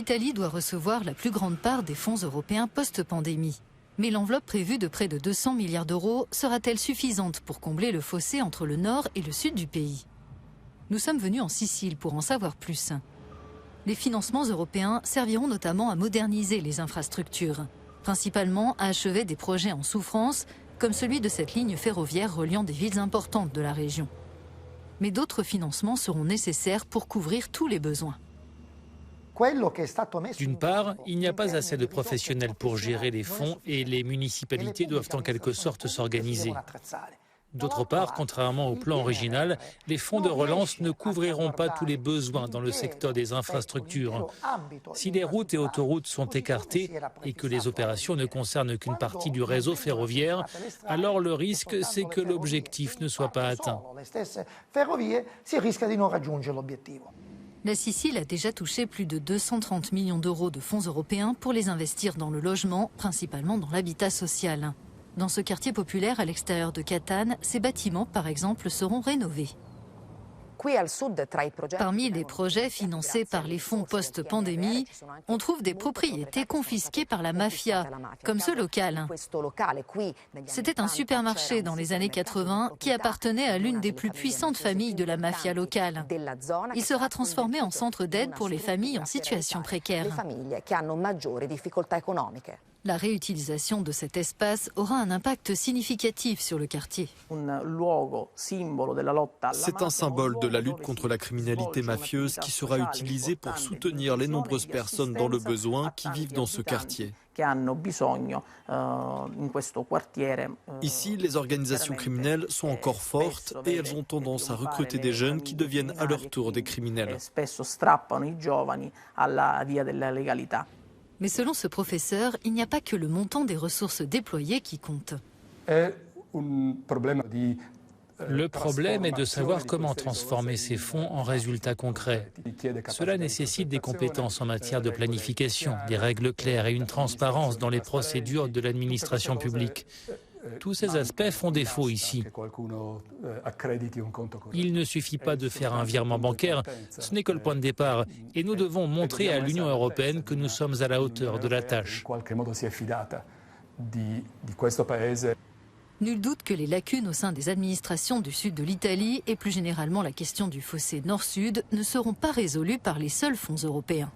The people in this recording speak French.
L'Italie doit recevoir la plus grande part des fonds européens post-pandémie. Mais l'enveloppe prévue de près de 200 milliards d'euros sera-t-elle suffisante pour combler le fossé entre le nord et le sud du pays? Nous sommes venus en Sicile pour en savoir plus. Les financements européens serviront notamment à moderniser les infrastructures, principalement à achever des projets en souffrance, comme celui de cette ligne ferroviaire reliant des villes importantes de la région. Mais d'autres financements seront nécessaires pour couvrir tous les besoins. D'une part, il n'y a pas assez de professionnels pour gérer les fonds et les municipalités doivent en quelque sorte s'organiser. D'autre part, contrairement au plan original, les fonds de relance ne couvriront pas tous les besoins dans le secteur des infrastructures. Si les routes et autoroutes sont écartées et que les opérations ne concernent qu'une partie du réseau ferroviaire, alors le risque, c'est que l'objectif ne soit pas atteint. La Sicile a déjà touché plus de 230 millions d'euros de fonds européens pour les investir dans le logement, principalement dans l'habitat social. Dans ce quartier populaire à l'extérieur de Catane, ces bâtiments, par exemple, seront rénovés. Parmi les projets financés par les fonds post-pandémie, on trouve des propriétés confisquées par la mafia, comme ce local. C'était un supermarché dans les années 80 qui appartenait à l'une des plus puissantes familles de la mafia locale. Il sera transformé en centre d'aide pour les familles en situation précaire. La réutilisation de cet espace aura un impact significatif sur le quartier. C'est un symbole de la lutte contre la criminalité mafieuse qui sera utilisé pour soutenir les nombreuses personnes dans le besoin qui vivent dans ce quartier. Ici, les organisations criminelles sont encore fortes et elles ont tendance à recruter des jeunes qui deviennent à leur tour des criminels. Mais selon ce professeur, il n'y a pas que le montant des ressources déployées qui compte. Le problème est de savoir comment transformer ces fonds en résultats concrets. Cela nécessite des compétences en matière de planification, des règles claires et une transparence dans les procédures de l'administration publique. Tous ces aspects font défaut ici. Il ne suffit pas de faire un virement bancaire, ce n'est que le point de départ. Et nous devons montrer à l'Union européenne que nous sommes à la hauteur de la tâche. Nul doute que les lacunes au sein des administrations du sud de l'Italie et plus généralement la question du fossé nord-sud ne seront pas résolues par les seuls fonds européens.